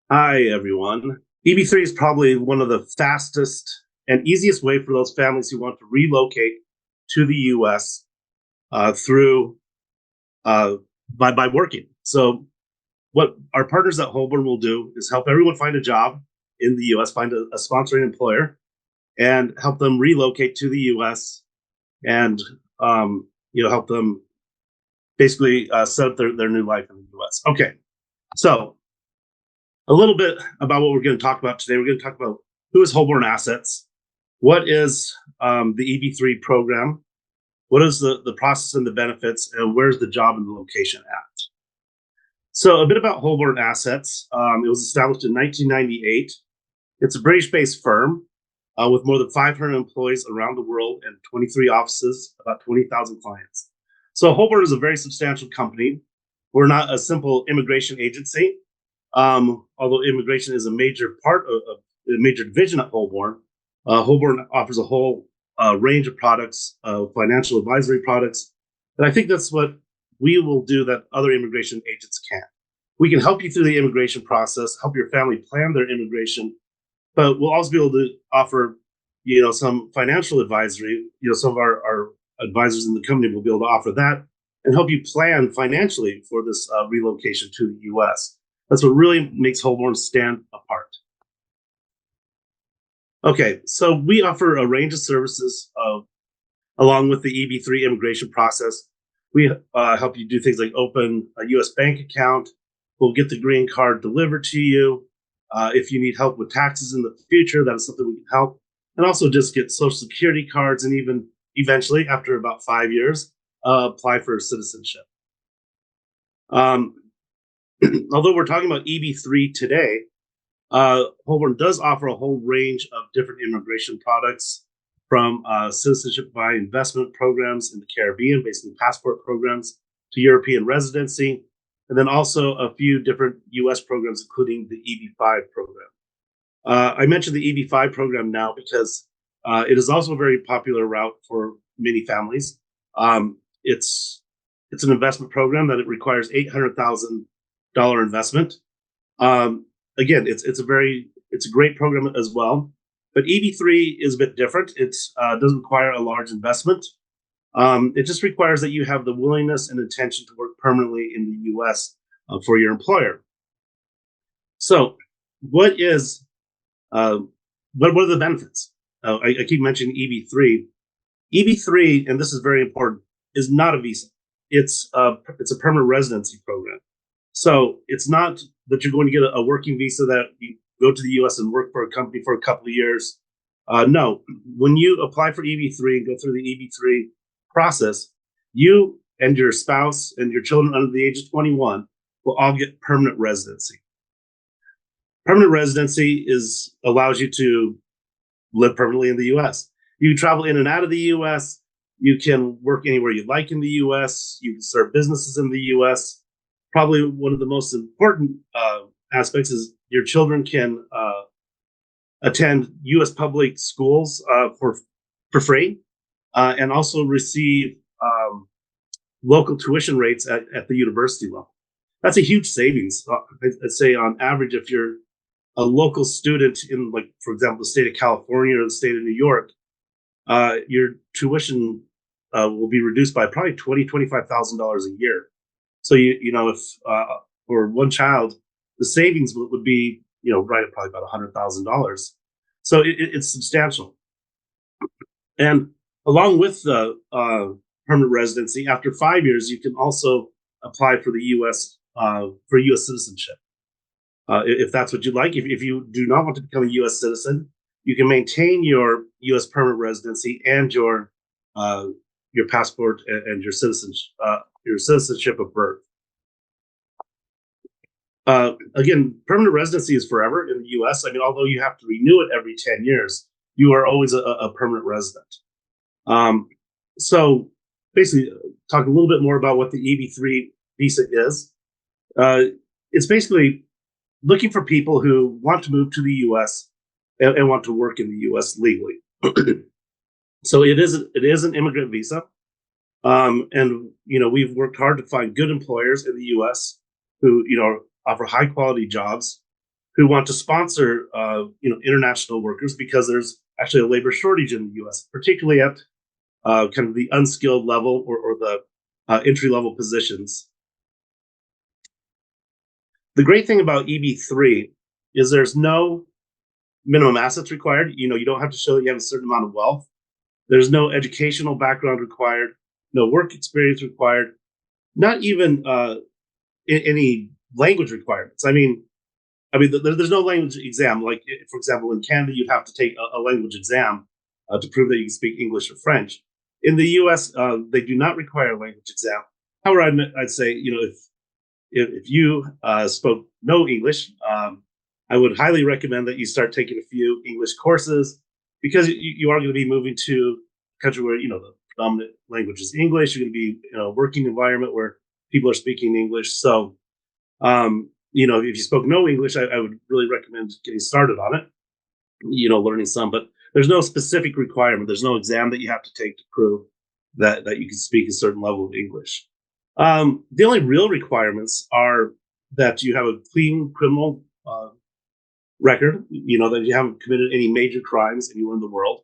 Hi, everyone. EB-3 is probably one of the fastest and easiest way for those families who want to relocate to the U.S. Through uh, by working. So, what our partners at Holborn will do is help everyone find a job in the U.S., find a sponsoring employer, and help them relocate to the U.S. and help them basically set up their new life in the U.S. Okay, so a little bit about what we're going to talk about today. We're going to talk about who is Holborn Assets, what is the EB-3 program, what is the process and the benefits, and where's the job and the location at. So a bit about Holborn Assets. It was established in 1998. It's a British-based firm with more than 500 employees around the world and 23 offices, about 20,000 clients. So Holborn is a very substantial company. We're not a simple immigration agency. Although immigration is a major part of a major division at Holborn, Holborn offers a whole range of products, financial advisory products. And I think that's what we will do that other immigration agents can't. We can help you through the immigration process, help your family plan their immigration, but we'll also be able to offer, some financial advisory. Some of our advisors in the company will be able to offer that and help you plan financially for this relocation to the U.S. That's what really makes Holborn stand apart. Okay, so we offer a range of services along with the EB-3 immigration process. We help you do things like open a U.S. bank account. We'll get the green card delivered to you. If you need help with taxes in the future, that is something we can help. And also just get Social Security cards and even eventually, after about 5 years, apply for citizenship. Although we're talking about EB-3 today, Holborn does offer a whole range of different immigration products, from citizenship by investment programs in the Caribbean, basically passport programs, to European residency, and then also a few different U.S. programs, including the EB-5 program. I mentioned the EB-5 program now because it is also a very popular route for many families. It's an investment program that it requires $800,000 investment. Again, it's a great program as well. But EB-3 is a bit different. It doesn't require a large investment. It just requires that you have the willingness and intention to work permanently in the U.S. For your employer. So, what are the benefits? I keep mentioning EB-3. EB-3, and this is very important, is not a visa. It's a permanent residency program. So it's not that you're going to get a working visa that you go to the U.S. and work for a company for a couple of years. No, when you apply for EB-3 and go through the EB-3 process, you and your spouse and your children under the age of 21 will all get permanent residency. Permanent residency allows you to live permanently in the U.S. You can travel in and out of the U.S. You can work anywhere you like in the U.S. You can serve businesses in the U.S. Probably one of the most important aspects is your children can attend U.S. public schools for free, and also receive local tuition rates at the university level. That's a huge savings. I'd say on average, if you're a local student in, like, for example, the state of California or the state of New York, your tuition will be reduced by probably $25,000 a year. So if for one child, the savings would be right at probably about $100,000. So it's substantial. And along with the permanent residency, after 5 years, you can also apply for the U.S. For U.S. citizenship, if that's what you'd like. If you do not want to become a U.S. citizen, you can maintain your U.S. permanent residency and your passport and your citizenship of birth. Again, permanent residency is forever in the U.S. I mean, although you have to renew it every 10 years, you are always a permanent resident. So basically, talk a little bit more about what the EB-3 visa is. It's basically looking for people who want to move to the U.S. and want to work in the U.S. legally. So it is an immigrant visa, and we've worked hard to find good employers in the U.S. who offer high quality jobs, who want to sponsor, international workers because there's actually a labor shortage in the U.S., particularly at kind of the unskilled level or the entry level positions. The great thing about EB-3 is there's no minimum assets required. You don't have to show that you have a certain amount of wealth. There's no educational background required, no work experience required, not even any language requirements. There's no language exam. Like, for example, in Canada, you'd have to take a language exam to prove that you can speak English or French. In the U.S., they do not require a language exam. However, I'd say, if you spoke no English, I would highly recommend that you start taking a few English courses, because you are going to be moving to a country where the predominant language is English. You're going to be in a working environment where people are speaking English. So, if you spoke no English, I would really recommend getting started on it. Learning some, but there's no specific requirement. There's no exam that you have to take to prove that you can speak a certain level of English. The only real requirements are that you have a clean criminal record, that you haven't committed any major crimes anywhere in the world.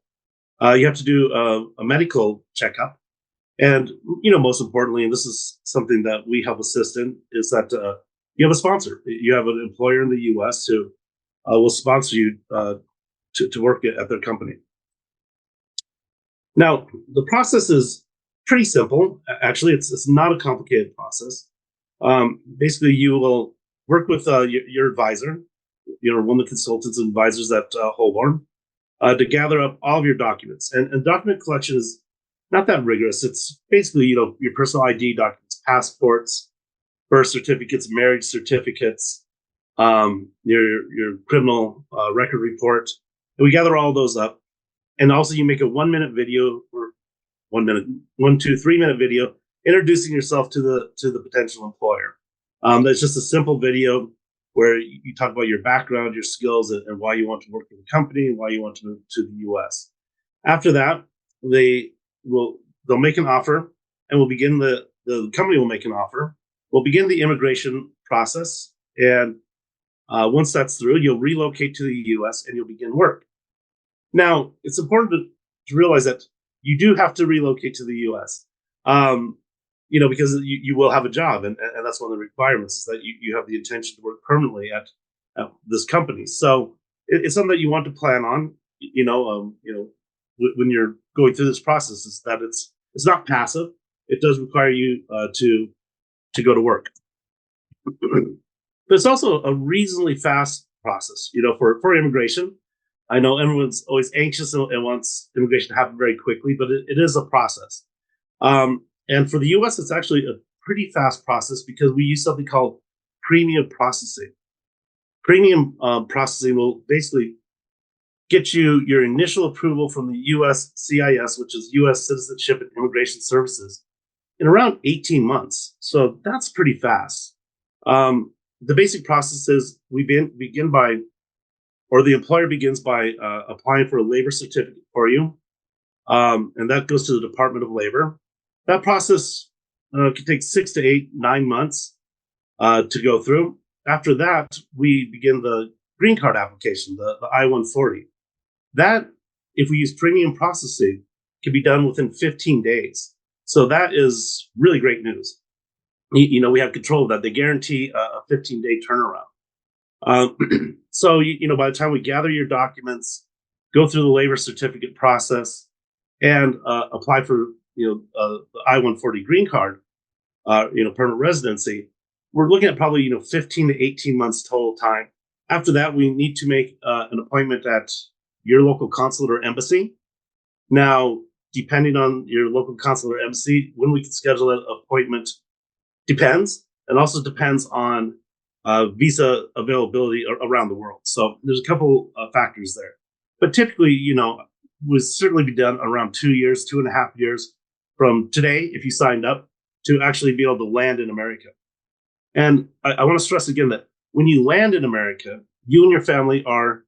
You have to do a medical checkup. And, most importantly, and this is something that we help assist in, is that you have a sponsor. You have an employer in the U.S. who will sponsor you to work at their company. Now, the process is pretty simple. Actually, it's not a complicated process. Basically, you will work with your advisor, one of the consultants and advisors at Holborn, to gather up all of your documents. And document collection is not that rigorous. It's basically, your personal ID documents, passports, birth certificates, marriage certificates, your criminal record report. And we gather all those up. And also you make a 1 minute video, or 1 minute, 3 minute video introducing yourself to the potential employer. That's just a simple video where you talk about your background, your skills, and why you want to work in the company and why you want to move to the US. After that, they'll make an offer, and we'll begin the company will make an offer. We'll begin the immigration process. And once that's through, you'll relocate to the US and you'll begin work. Now, it's important to realize that you do have to relocate to the US, because you will have a job. And that's one of the requirements, is that you have the intention to work permanently at this company. So it's something that you want to plan on, when you're going through this process, is that it's not passive. It does require you to go to work. But it's also a reasonably fast process, for immigration. I know everyone's always anxious and wants immigration to happen very quickly, but it is a process. And for the US, it's actually a pretty fast process because we use something called premium processing. Premium processing will basically get you your initial approval from the US CIS, which is US Citizenship and Immigration Services, in around 18 months. So that's pretty fast. The basic process is the employer begins by applying for a labor certificate for you. And that goes to the Department of Labor. That process can take 6 to 8, 9 months to go through. After that, we begin the green card application, the I-140. That, if we use premium processing, can be done within 15 days. So that is really great news. We have control of that. They guarantee a 15-day turnaround. So, by the time we gather your documents, go through the labor certificate process, and apply for, the I-140 green card, permanent residency, we're looking at probably, 15 to 18 months total time. After that, we need to make an appointment at your local consulate or embassy. Now, depending on your local consulate or embassy, when we can schedule an appointment depends, and also depends on visa availability around the world. So there's a couple factors there. But typically, would certainly be done around 2 years, 2.5 years from today, if you signed up, to actually be able to land in America. And I want to stress again that when you land in America, you and your family are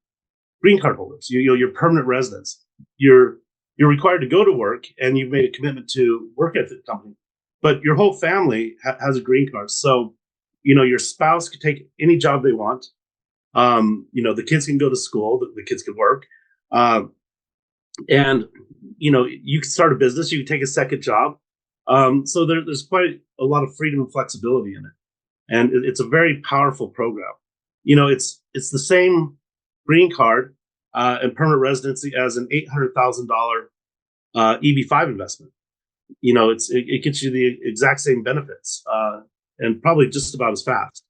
green card holders. You're permanent residents. You're required to go to work, and you've made a commitment to work at the company. But your whole family has a green card. So, your spouse can take any job they want. The kids can go to school, the kids can work, uh, and you can start a business, you can take a second job. So there's quite a lot of freedom and flexibility in it, and it's a very powerful program. It's the same green card and permanent residency as an $800,000 EB-5 investment. It gets you the exact same benefits and probably just about as fast.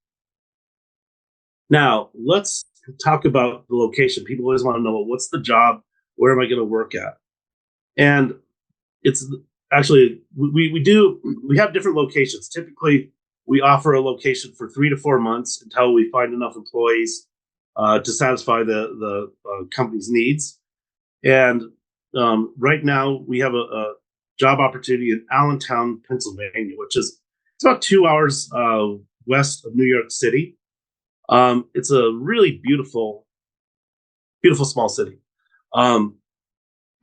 Now let's talk about the location. People always want to know, well, what's the job? Where am I going to work at? And it's actually we have different locations. Typically, we offer a location for 3 to 4 months until we find enough employees to satisfy the company's needs. And right now, we have a job opportunity in Allentown, Pennsylvania, which is it's about 2 hours west of New York City. It's a really beautiful, beautiful small city. Um,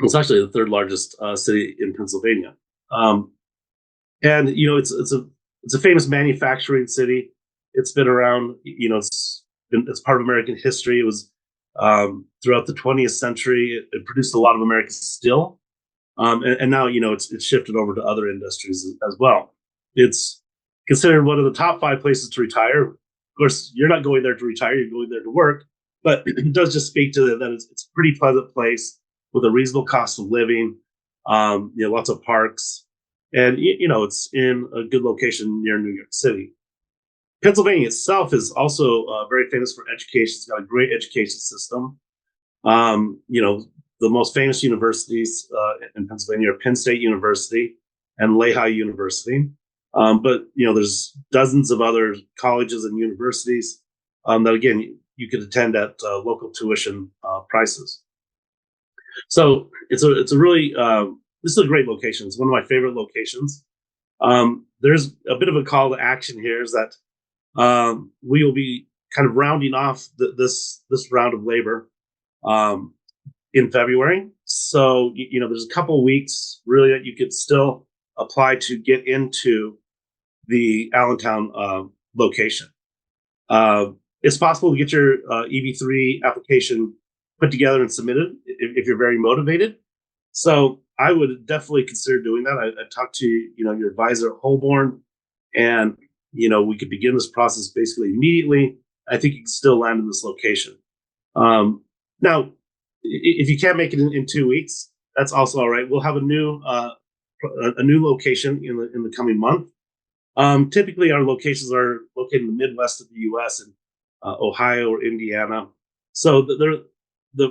it's actually the third largest city in Pennsylvania, and it's a famous manufacturing city. It's been around. It's part of American history. It was throughout the 20th century. It produced a lot of American steel, and now it's shifted over to other industries as well. It's considered one of the top 5 places to retire. Of course, you're not going there to retire; you're going there to work. But it does just speak to that it's a pretty pleasant place with a reasonable cost of living. Lots of parks, and it's in a good location near New York City. Pennsylvania itself is also very famous for education. It's got a great education system. The most famous universities in Pennsylvania are Penn State University and Lehigh University. But there's dozens of other colleges and universities that again you could attend at local tuition prices. So it's a really this is a great location. It's one of my favorite locations. There's a bit of a call to action here is that we will be kind of rounding off this round of labor um, in February. So there's a couple of weeks really that you could still apply to get into the Allentown location. It's possible to get your EB-3 application put together and submitted if you're very motivated. So I would definitely consider doing that. I talked to your advisor at Holborn, and we could begin this process basically immediately. I think you can still land in this location. Now, if you can't make it in 2 weeks, that's also all right. We'll have a new location in the coming month. Typically, our locations are located in the Midwest of the U.S. and Ohio or Indiana. So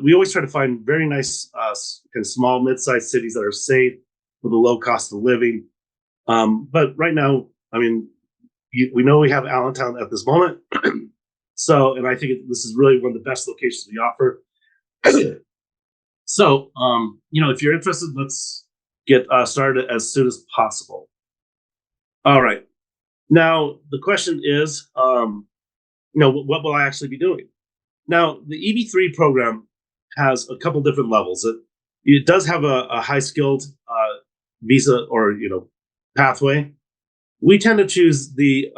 we always try to find very nice kind of small, mid-sized cities that are safe with a low cost of living. But right now, I mean, we know we have Allentown at this moment. So, and I think this is really one of the best locations we offer. So, if you're interested, let's get started as soon as possible. All right. Now, the question is, what will I actually be doing? Now, the EB-3 program has a couple different levels. It does have a high skilled visa or pathway. We tend to choose the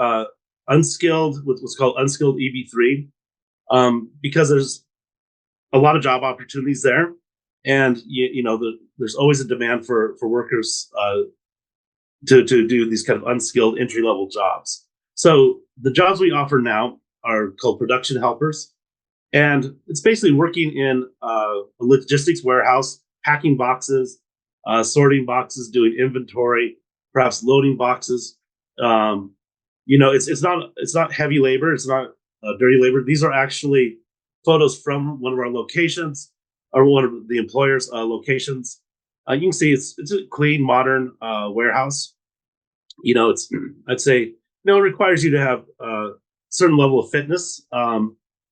unskilled, what's called unskilled EB-3, because there's a lot of job opportunities there, and there's always a demand for workers to do these kind of unskilled entry level jobs. So the jobs we offer now are called production helpers, and it's basically working in a logistics warehouse, packing boxes, sorting boxes, doing inventory, perhaps loading boxes. It's not heavy labor. It's not dirty labor. These are actually photos from one of our locations or one of the employer's locations. You can see it's a clean, modern warehouse. I'd say it requires you to have a certain level of fitness.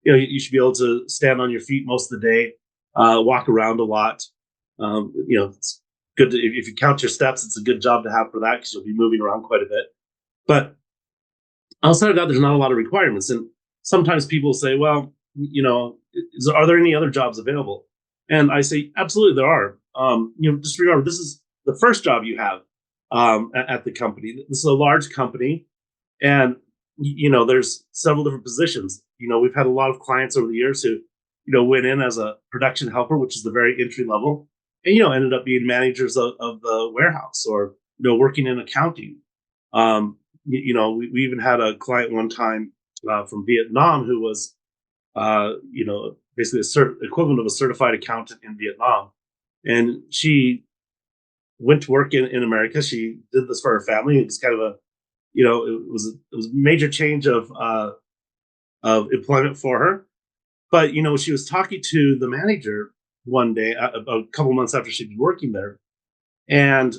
You should be able to stand on your feet most of the day, walk around a lot. It's good if you count your steps. It's a good job to have for that because you'll be moving around quite a bit. But outside of that, there's not a lot of requirements. And sometimes people say, well, are there any other jobs available? And I say, absolutely, there are. Just remember, this is the first job you have at the company. This is a large company, and there's several different positions. we've had a lot of clients over the years who, went in as a production helper, which is the very entry level, and ended up being managers of the warehouse, or working in accounting. We even had a client one time from Vietnam who was, basically equivalent of a certified accountant in Vietnam, and she went to work in America. She did this for her family. It was kind of a, it was a major change of employment for her. But she was talking to the manager one day, about a couple months after she'd been working there, and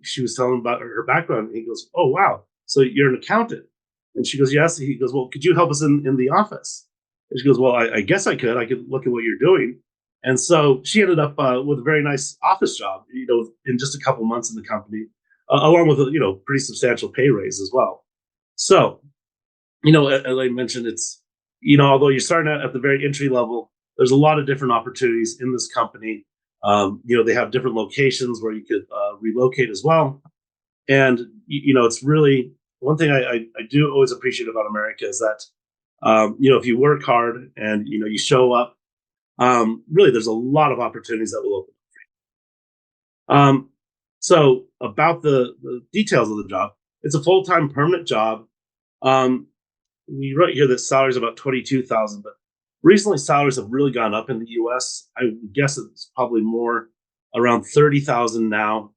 she was telling him about her background. And he goes, "Oh wow, so you're an accountant?" And she goes, "Yes." He goes, "Well, could you help us in the office?" And she goes, "Well, I guess I could. I could look at what you're doing." And so she ended up with a very nice office job, in just a couple months in the company, along with a pretty substantial pay raise as well. So, as I mentioned, it's although you're starting out at the very entry level, there's a lot of different opportunities in this company. They have different locations where you could relocate as well, and it's really one thing I do always appreciate about America is that if you work hard and you show up, really there's a lot of opportunities that will open. So about the details of the job, it's a full-time permanent job. Um, we wrote here that salaries about 22,000, but recently salaries have really gone up in the U.S. I guess it's probably more around 30,000 now,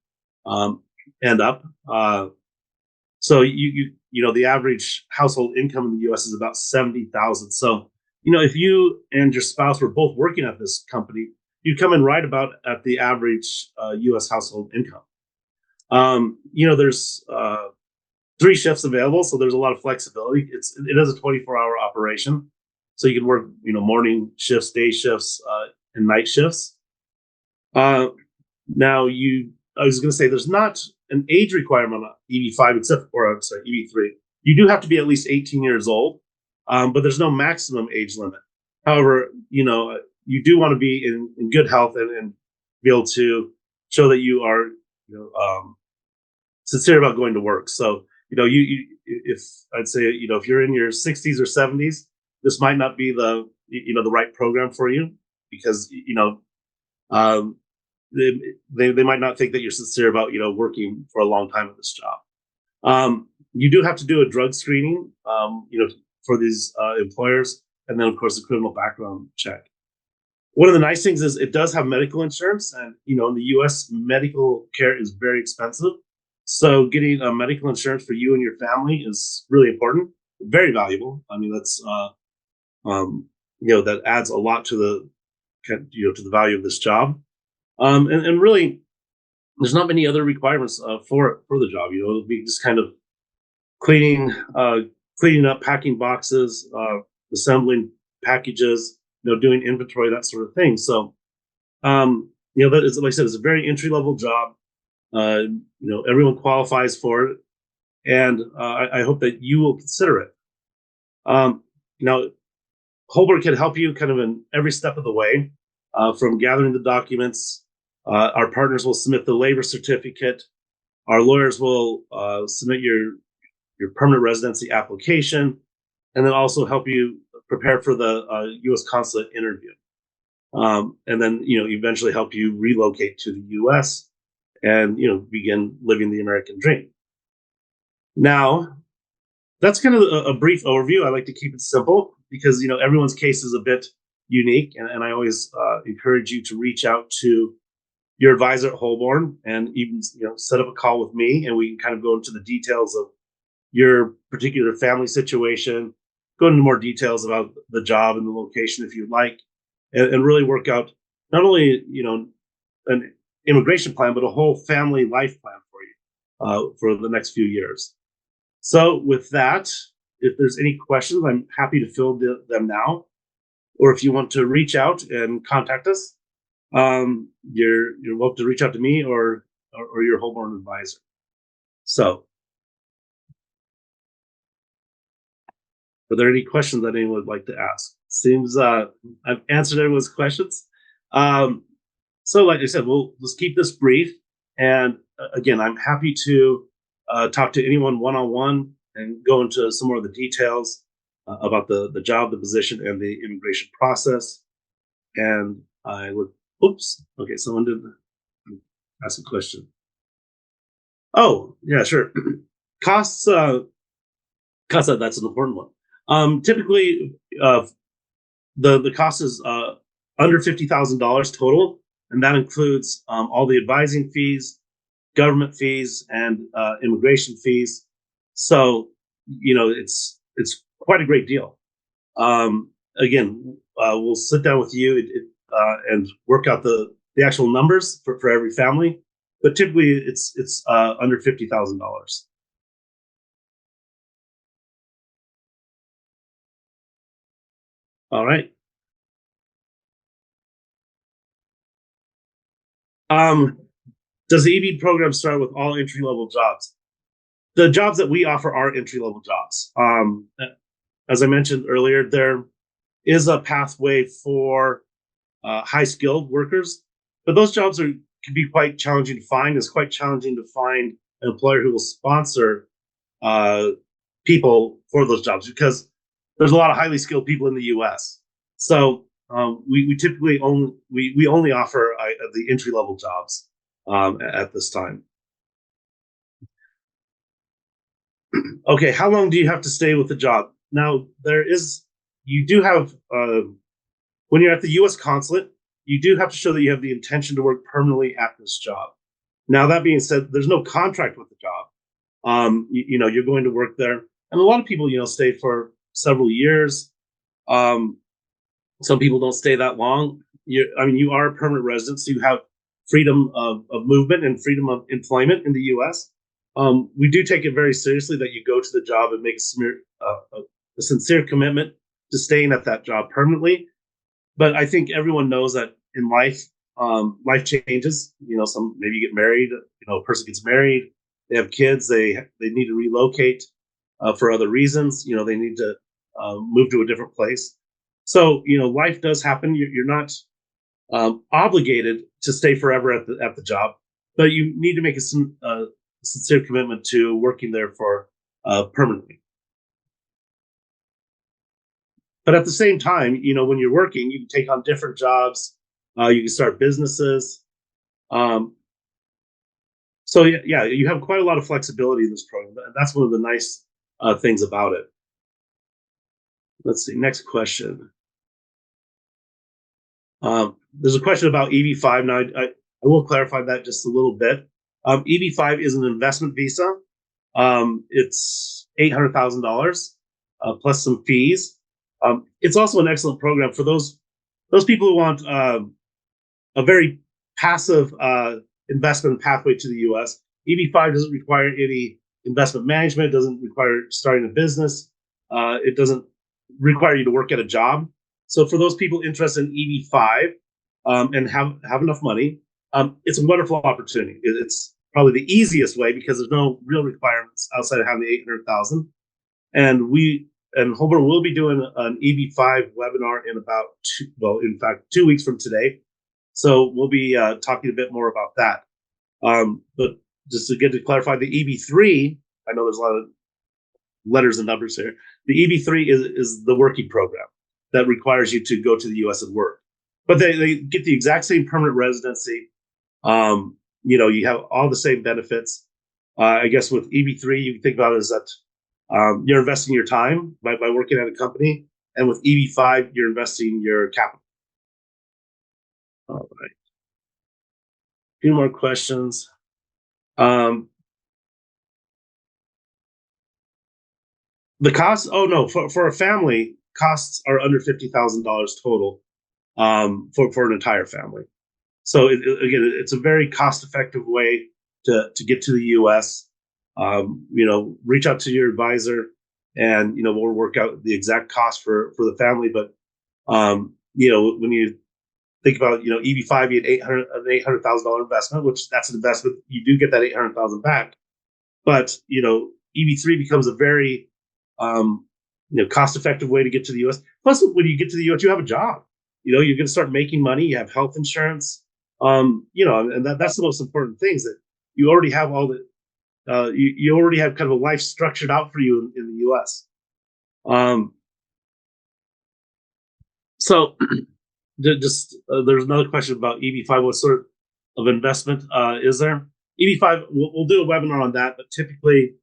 and up. So the average household income in the U.S. is about 70,000. So if you and your spouse were both working at this company, you'd come in right about at the average U.S. household income. There's 3 shifts available, so there's a lot of flexibility. It is a 24-hour operation, so you can work morning shifts, day shifts, and night shifts. Now I was going to say there's not an age requirement on EB-5 I'm sorry, EB-3. You do have to be at least 18 years old, but there's no maximum age limit. However, you do want to be in good health and be able to show that you are sincere about going to work. So if I'd say if you're in your 60s or 70s, this might not be the right program for you, because um, they might not think that you're sincere about working for a long time at this job. You do have to do a drug screening, for these employers, and then of course a criminal background check. One of the nice things is it does have medical insurance, and in the U.S. medical care is very expensive. So getting a medical insurance for you and your family is really important, very valuable. I mean, that's that adds a lot to the value of this job. And really, there's not many other requirements for the job. It'll be just kind of cleaning cleaning up, packing boxes, assembling packages, doing inventory, that sort of thing. So, that is, like I said, it's a very entry level job. Everyone qualifies for it, and I hope that you will consider it. Now, Holborn can help you kind of in every step of the way, from gathering the documents. Our partners will submit the labor certificate. Our lawyers will submit your permanent residency application, and then also help you prepare for the U.S. consulate interview. And then eventually help you relocate to the U.S. and begin living the American dream. Now, that's kind of a brief overview. I like to keep it simple because everyone's case is a bit unique, and I always encourage you to reach out to your advisor at Holborn and even set up a call with me, and we can kind of go into the details of your particular family situation, go into more details about the job and the location if you'd like, and really work out not only an immigration plan, but a whole family life plan for you for the next few years. So with that, if there's any questions, I'm happy to field them now. Or if you want to reach out and contact us, you're welcome to reach out to me or your Holborn advisor. So, are there any questions that anyone would like to ask? Seems I've answered everyone's questions. So, like I said, we'll just keep this brief. And again, I'm happy to talk to anyone one-on-one and go into some more of the details. about the job, the position, and the immigration process. And I would, oops, okay, someone did ask a question. Oh, yeah, sure. Costs, that's an important one. Typically, the cost is under $50,000 total, and that includes all the advising fees, government fees, and immigration fees. So it's quite a great deal. Again, we'll sit down with you and work out the actual numbers for every family, but typically it's under $50,000. All right. Um, does the EB program start with all entry level jobs? The jobs that we offer are entry level jobs. As I mentioned earlier, there is a pathway for high skilled workers, but those jobs can be quite challenging to find. It's quite challenging to find an employer who will sponsor uh, people for those jobs because there's a lot of highly skilled people in the U.S. So we typically we only offer the entry level jobs at this time. Okay, how long do you have to stay with the job? Now there is you do have when you're at the U.S. consulate, you do have to show that you have the intention to work permanently at this job. Now that being said, there's no contract with the job. You're going to work there, and a lot of people stay for several years. Um, some people don't stay that long. You are a permanent resident, so you have freedom of movement and freedom of employment in the U.S. We do take it very seriously that you go to the job and make a sincere commitment to staying at that job permanently. But I think everyone knows that in life, life changes. Some maybe you get married. A person gets married, they have kids, they need to relocate for other reasons. They need to move to a different place. So life does happen. You're not obligated to stay forever at the job, but you need to make a sincere commitment to working there for permanently. But at the same time, when you're working, you can take on different jobs. You can start businesses. Um, so yeah, you have quite a lot of flexibility in this program. That's one of the nice things about it. Let's see. Next question. There's a question about EB-5. Now, I will clarify that just a little bit. EB-5 is an investment visa. It's $800,000 plus some fees. It's also an excellent program for those people who want a very passive investment pathway to the U.S. EB-5 doesn't require any investment management. It doesn't require starting a business. It doesn't require you to work at a job. So for those people interested in EB-5 and have enough money, it's a wonderful opportunity. It's probably the easiest way because there's no real requirements outside of having the 800,000. And Holborn will be doing an EB-5 webinar in about in fact, 2 weeks from today. So we'll be talking a bit more about that. But just to clarify, the EB-3, I know there's a lot of letters and numbers here. The EB-3 is the working program that requires you to go to the U.S. and work. But they get the exact same permanent residency. You have all the same benefits. I guess with EB-3, you can think about it as that you're investing your time by working at a company. And with EB-5, you're investing your capital. All right. A few more questions. Um, the cost, oh no, for a family, costs are under $50,000 total for an entire family. So again, it's a very cost-effective way to get to the U.S. Reach out to your advisor, and we'll work out the exact cost for the family. But when you think about EB-5 being an $800,000 investment, which that's an investment, you do get that 800,000 back. But EB-3 becomes a very cost-effective way to get to the U.S. Plus, when you get to the U.S., you have a job. You're going to start making money. You have health insurance. And that's the most important thing is that you already have all the you already have kind of a life structured out for you in the U.S. So just there's another question about EB-5. What sort of investment is there? EB-5, we'll do a webinar on that, but typically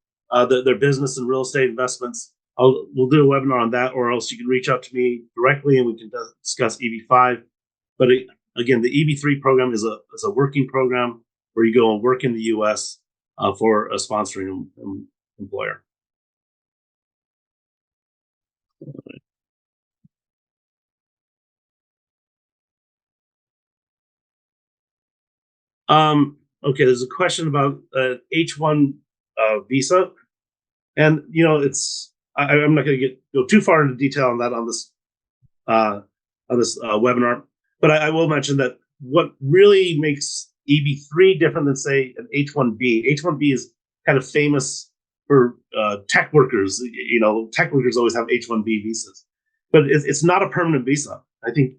their business and real estate investments, we'll do a webinar on that, or else you can reach out to me directly and we can discuss EB-5. But again, the EB-3 program is a working program where you go and work in the U.S. For a sponsoring employer. Okay, there's a question about H-1 visa, and it's I'm not going to go too far into detail on that uh, on this webinar, but I will mention that what really makes EB-3 different than say an H-1B. H-1B is kind of famous for tech workers. Tech workers always have H-1B visas, but it's not a permanent visa. I think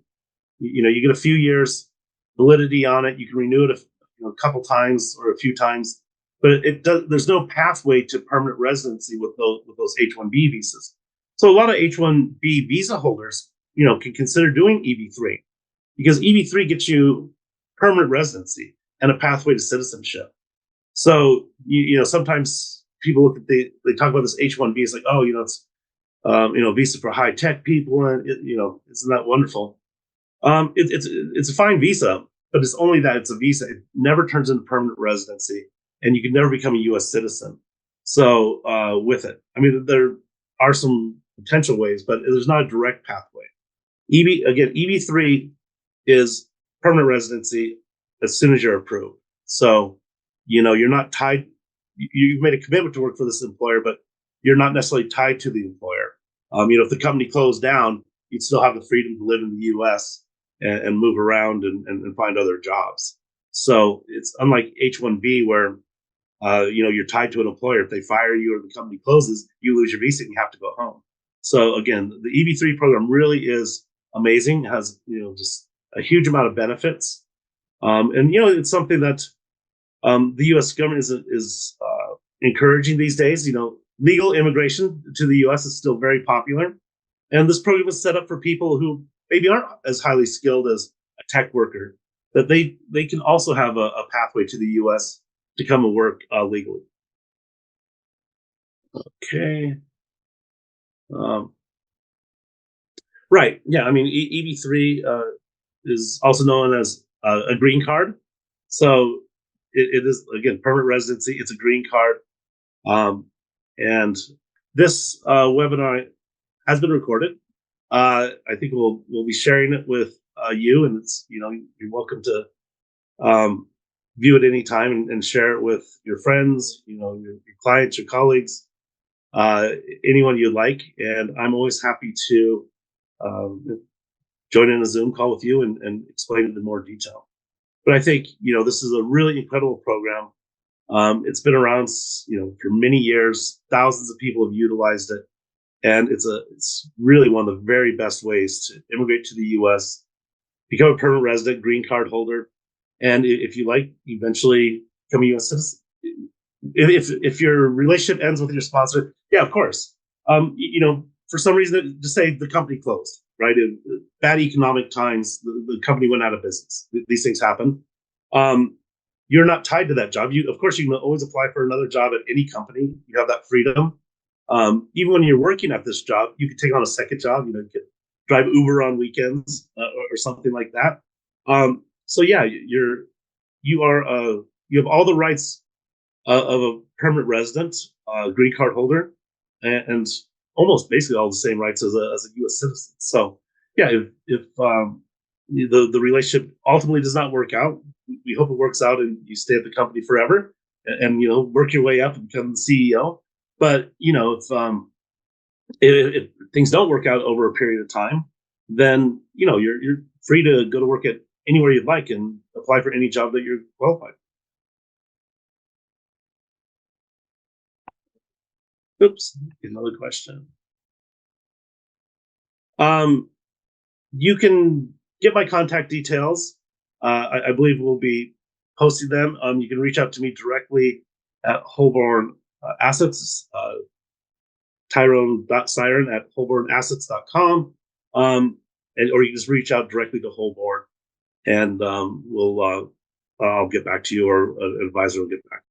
you get a few years validity on it. You can renew it a couple times or a few times, but it does. There's no pathway to permanent residency with those H-1B visas. So a lot of H-1B visa holders, can consider doing EB-3 because EB-3 gets you permanent residency and a pathway to citizenship. So sometimes people look at they talk about this H-1B. It's like, oh, it's visa for high tech people, and isn't that wonderful? It's a fine visa, but it's only that it's a visa. It never turns into permanent residency, and you can never become a U.S. citizen. So with it, I mean, there are some potential ways, but there's not a direct pathway. EB-3 is permanent residency as soon as you're approved. So you're not tied. You've made a commitment to work for this employer, but you're not necessarily tied to the employer. If the company closed down, you'd still have the freedom to live in the U.S. and move around and find other jobs. So it's unlike H-1B where you're tied to an employer. If they fire you or the company closes, you lose your visa and you have to go home. So again, the EB-3 program really is amazing. It has just a huge amount of benefits, and it's something that the U.S. government is encouraging these days. Legal immigration to the U.S. is still very popular, and this program was set up for people who maybe aren't as highly skilled as a tech worker, that they can also have a pathway to the U.S. to come and work legally. Okay. Right. Yeah. I mean, EB-3 is also known as a green card. So it is, again, permanent residency. It's a green card. And this webinar has been recorded. I think we'll be sharing it with you, and it's you're welcome to view it anytime and share it with your friends, your clients, your colleagues, anyone you'd like. And I'm always happy to join in a Zoom call with you and explain it in more detail. But I think this is a really incredible program. It's been around for many years. Thousands of people have utilized it. And it's really one of the very best ways to immigrate to the U.S., become a permanent resident, green card holder, and if you like, eventually become a U.S. citizen. If your relationship ends with your sponsor, yeah, of course. For some reason, just say the company closed, right? In bad economic times, the company went out of business. These things happen. You're not tied to that job. Of course, you can always apply for another job at any company. You have that freedom. Even when you're working at this job, you could take on a second job. You could drive Uber on weekends or something like that. So yeah, you have all the rights of a permanent resident, green card holder, and almost basically all the same rights as a U.S. citizen. So yeah, if the relationship ultimately does not work out, we hope it works out and you stay at the company forever and work your way up and become the CEO. But if things don't work out over a period of time, then you're free to go to work at anywhere you'd like and apply for any job that you're qualified. Oops, another question. You can get my contact details. I believe we'll be posting them. You can reach out to me directly at Holborn Assets. Tyrone.siren at holbornassets.com. and or you can just reach out directly to Holborn, and I'll get back to you, or an advisor will get back.